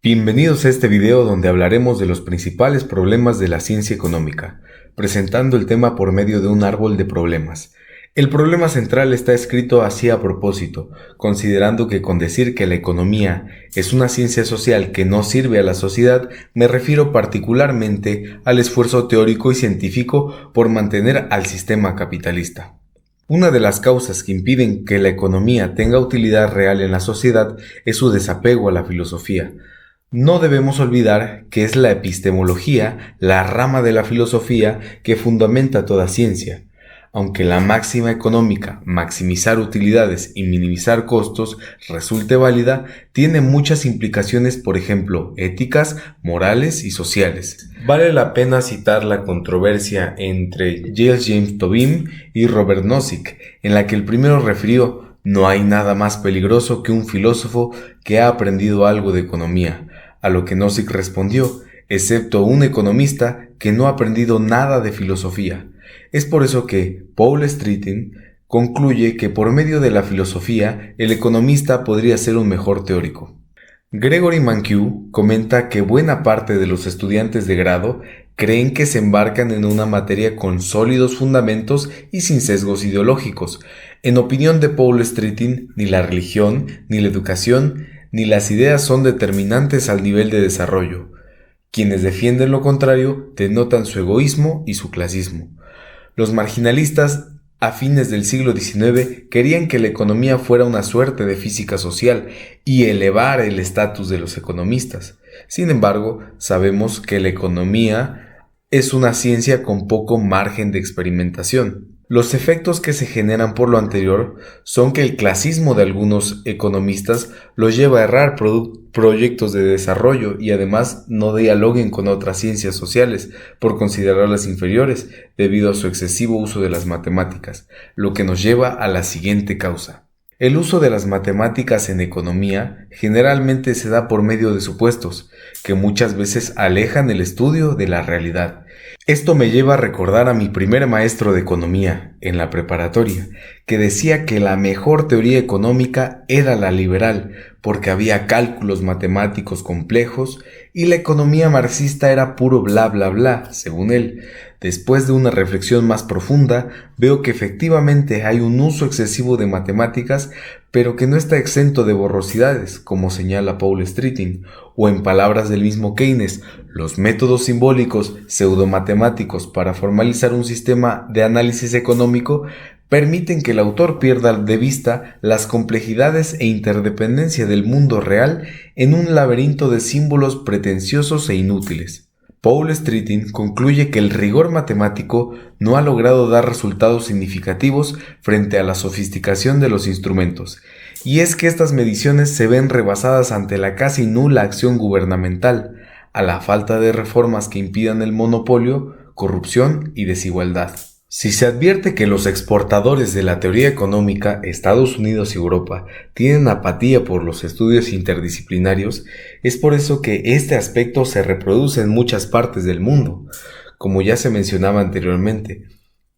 Bienvenidos a este video donde hablaremos de los principales problemas de la ciencia económica, presentando el tema por medio de un árbol de problemas. El problema central está escrito así a propósito, considerando que con decir que la economía es una ciencia social que no sirve a la sociedad, me refiero particularmente al esfuerzo teórico y científico por mantener al sistema capitalista. Una de las causas que impiden que la economía tenga utilidad real en la sociedad es su desapego a la filosofía. No debemos olvidar que es la epistemología la rama de la filosofía que fundamenta toda ciencia. Aunque la máxima económica, maximizar utilidades y minimizar costos, resulte válida, tiene muchas implicaciones, por ejemplo, éticas, morales y sociales. Vale la pena citar la controversia entre James Tobin y Robert Nozick, en la que el primero refirió: "No hay nada más peligroso que un filósofo que ha aprendido algo de economía", a lo que Nozick respondió: "excepto un economista que no ha aprendido nada de filosofía". Es por eso que Paul Streeting concluye que por medio de la filosofía el economista podría ser un mejor teórico. Gregory Mankiw comenta que buena parte de los estudiantes de grado creen que se embarcan en una materia con sólidos fundamentos y sin sesgos ideológicos. En opinión de Paul Streeting, ni la religión, ni la educación, ni las ideas son determinantes al nivel de desarrollo. Quienes defienden lo contrario denotan su egoísmo y su clasismo. Los marginalistas a fines del siglo XIX querían que la economía fuera una suerte de física social y elevar el estatus de los economistas. Sin embargo, sabemos que la economía es una ciencia con poco margen de experimentación. Los efectos que se generan por lo anterior son que el clasismo de algunos economistas los lleva a errar proyectos de desarrollo y además no dialoguen con otras ciencias sociales por considerarlas inferiores debido a su excesivo uso de las matemáticas, lo que nos lleva a la siguiente causa. El uso de las matemáticas en economía generalmente se da por medio de supuestos, que muchas veces alejan el estudio de la realidad. Esto me lleva a recordar a mi primer maestro de economía en la preparatoria, que decía que la mejor teoría económica era la liberal, porque había cálculos matemáticos complejos y la economía marxista era puro bla bla bla, según él. Después de una reflexión más profunda, veo que efectivamente hay un uso excesivo de matemáticas, pero que no está exento de borrosidades, como señala Paul Streeting, o en palabras del mismo Keynes, los métodos simbólicos pseudomatemáticos para formalizar un sistema de análisis económico permiten que el autor pierda de vista las complejidades e interdependencia del mundo real en un laberinto de símbolos pretenciosos e inútiles. Paul Streeting concluye que el rigor matemático no ha logrado dar resultados significativos frente a la sofisticación de los instrumentos, y es que estas mediciones se ven rebasadas ante la casi nula acción gubernamental, a la falta de reformas que impidan el monopolio, corrupción y desigualdad. Si se advierte que los exportadores de la teoría económica, Estados Unidos y Europa, tienen apatía por los estudios interdisciplinarios, es por eso que este aspecto se reproduce en muchas partes del mundo, como ya se mencionaba anteriormente.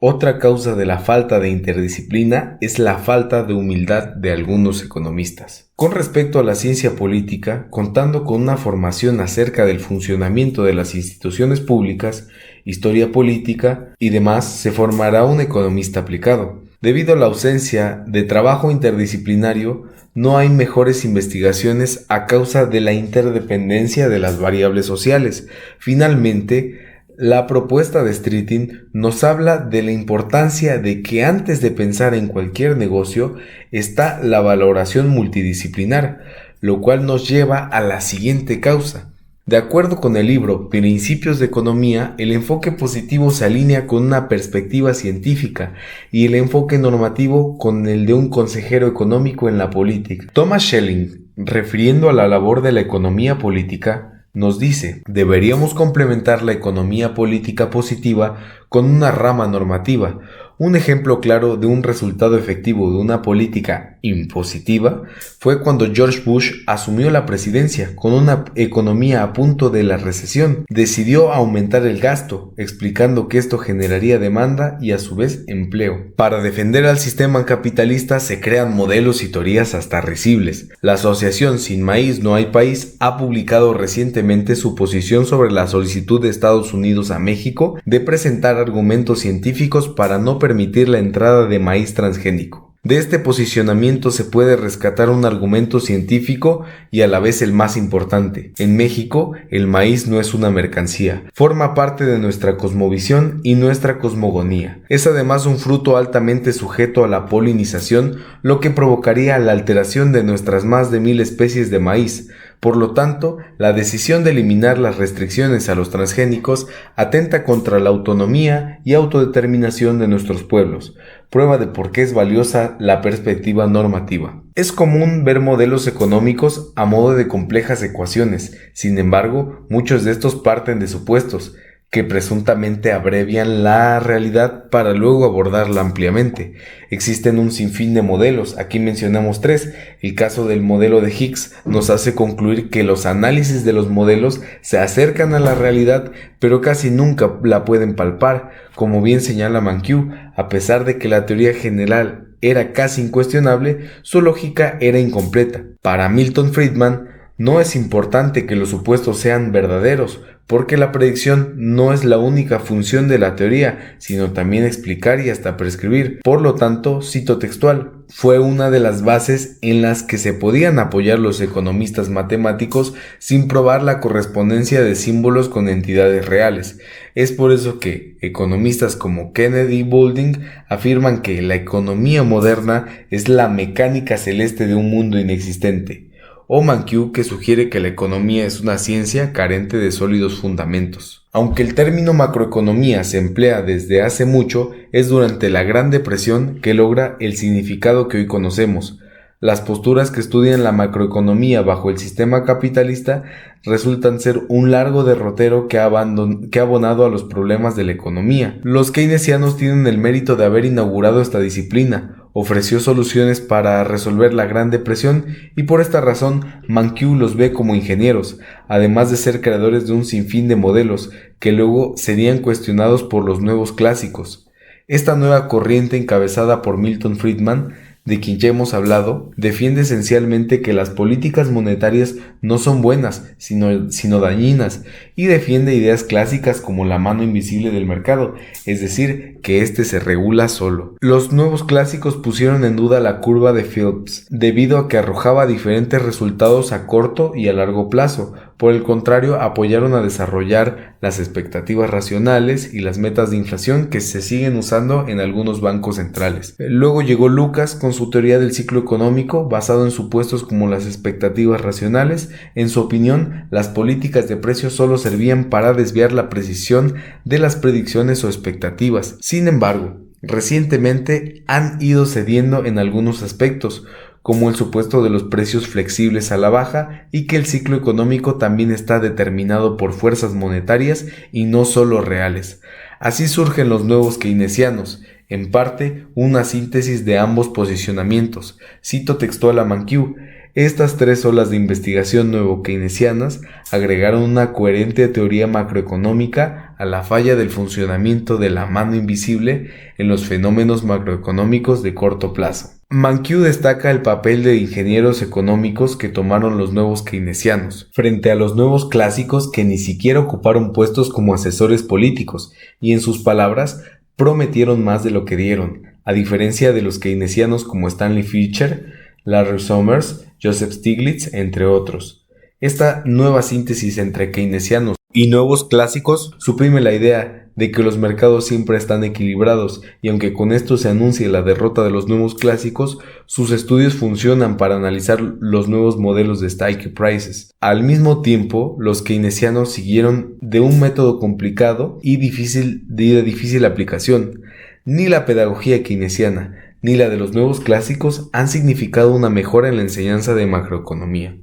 Otra causa de la falta de interdisciplina es la falta de humildad de algunos economistas. Con respecto a la ciencia política, contando con una formación acerca del funcionamiento de las instituciones públicas, historia política y demás, se formará un economista aplicado. Debido a la ausencia de trabajo interdisciplinario, no hay mejores investigaciones a causa de la interdependencia de las variables sociales. Finalmente, la propuesta de Streeting nos habla de la importancia de que antes de pensar en cualquier negocio está la valoración multidisciplinar, lo cual nos lleva a la siguiente causa. De acuerdo con el libro Principios de Economía, el enfoque positivo se alinea con una perspectiva científica y el enfoque normativo con el de un consejero económico en la política. Thomas Schelling, refiriendo a la labor de la economía política, nos dice: deberíamos complementar la economía política positiva con una rama normativa. Un ejemplo claro de un resultado efectivo de una política impositiva fue cuando George Bush asumió la presidencia con una economía a punto de la recesión. Decidió aumentar el gasto, explicando que esto generaría demanda y a su vez empleo. Para defender al sistema capitalista se crean modelos y teorías hasta risibles. La asociación Sin Maíz No Hay País ha publicado recientemente su posición sobre la solicitud de Estados Unidos a México de presentar argumentos científicos para no permitir la entrada de maíz transgénico. De este posicionamiento se puede rescatar un argumento científico y a la vez el más importante. En México, el maíz no es una mercancía, forma parte de nuestra cosmovisión y nuestra cosmogonía. Es además un fruto altamente sujeto a la polinización, lo que provocaría la alteración de nuestras más de 1000 especies de maíz. Por lo tanto, la decisión de eliminar las restricciones a los transgénicos atenta contra la autonomía y autodeterminación de nuestros pueblos, prueba de por qué es valiosa la perspectiva normativa. Es común ver modelos económicos a modo de complejas ecuaciones, sin embargo, muchos de estos parten de supuestos que presuntamente abrevian la realidad para luego abordarla ampliamente. Existen un sinfín de modelos, aquí mencionamos 3. El caso del modelo de Higgs nos hace concluir que los análisis de los modelos se acercan a la realidad, pero casi nunca la pueden palpar, como bien señala Mankiw. A pesar de que la teoría general era casi incuestionable, su lógica era incompleta. Para Milton Friedman, no es importante que los supuestos sean verdaderos, porque la predicción no es la única función de la teoría, sino también explicar y hasta prescribir. Por lo tanto, cito textual, fue una de las bases en las que se podían apoyar los economistas matemáticos sin probar la correspondencia de símbolos con entidades reales. Es por eso que economistas como Kennedy y Boulding afirman que la economía moderna es la mecánica celeste de un mundo inexistente, o Mankiw, que sugiere que la economía es una ciencia carente de sólidos fundamentos. Aunque el término macroeconomía se emplea desde hace mucho, es durante la Gran Depresión que logra el significado que hoy conocemos. Las posturas que estudian la macroeconomía bajo el sistema capitalista resultan ser un largo derrotero que ha abonado a los problemas de la economía. Los keynesianos tienen el mérito de haber inaugurado esta disciplina, ofreció soluciones para resolver la Gran Depresión y por esta razón Mankiw los ve como ingenieros, además de ser creadores de un sinfín de modelos que luego serían cuestionados por los nuevos clásicos. Esta nueva corriente encabezada por Milton Friedman, de quien ya hemos hablado, defiende esencialmente que las políticas monetarias no son buenas, sino dañinas, y defiende ideas clásicas como la mano invisible del mercado, es decir, que éste se regula solo. Los nuevos clásicos pusieron en duda la curva de Phillips, debido a que arrojaba diferentes resultados a corto y a largo plazo. Por el contrario, apoyaron a desarrollar las expectativas racionales y las metas de inflación que se siguen usando en algunos bancos centrales. Luego llegó Lucas con su teoría del ciclo económico, basado en supuestos como las expectativas racionales. En su opinión, las políticas de precios solo servían para desviar la precisión de las predicciones o expectativas. Sin embargo, recientemente han ido cediendo en algunos aspectos, como el supuesto de los precios flexibles a la baja y que el ciclo económico también está determinado por fuerzas monetarias y no solo reales. Así surgen los nuevos keynesianos, en parte una síntesis de ambos posicionamientos. Cito textual a Mankiw: estas 3 olas de investigación nuevo-keynesianas agregaron una coherente teoría macroeconómica a la falla del funcionamiento de la mano invisible en los fenómenos macroeconómicos de corto plazo. Mankiw destaca el papel de ingenieros económicos que tomaron los nuevos keynesianos, frente a los nuevos clásicos que ni siquiera ocuparon puestos como asesores políticos, y en sus palabras, prometieron más de lo que dieron, a diferencia de los keynesianos como Stanley Fischer, Larry Summers, Joseph Stiglitz, entre otros. Esta nueva síntesis entre keynesianos y nuevos clásicos suprime la idea de que los mercados siempre están equilibrados, y aunque con esto se anuncie la derrota de los nuevos clásicos, sus estudios funcionan para analizar los nuevos modelos de Sticky Prices. Al mismo tiempo, los keynesianos siguieron de un método complicado y de difícil aplicación. Ni la pedagogía keynesiana ni la de los nuevos clásicos han significado una mejora en la enseñanza de macroeconomía.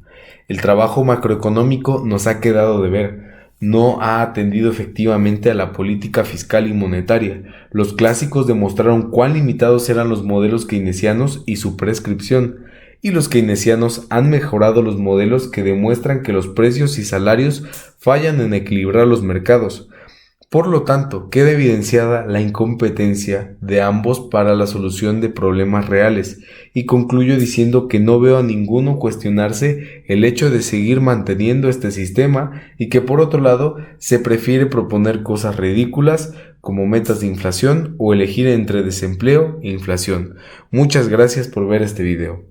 El trabajo macroeconómico nos ha quedado de ver. no ha atendido efectivamente a la política fiscal y monetaria. Los clásicos demostraron cuán limitados eran los modelos keynesianos y su prescripción, y los keynesianos han mejorado los modelos que demuestran que los precios y salarios fallan en equilibrar los mercados. Por lo tanto, queda evidenciada la incompetencia de ambos para la solución de problemas reales, y concluyo diciendo que no veo a ninguno cuestionarse el hecho de seguir manteniendo este sistema y que por otro lado se prefiere proponer cosas ridículas como metas de inflación o elegir entre desempleo e inflación. Muchas gracias por ver este video.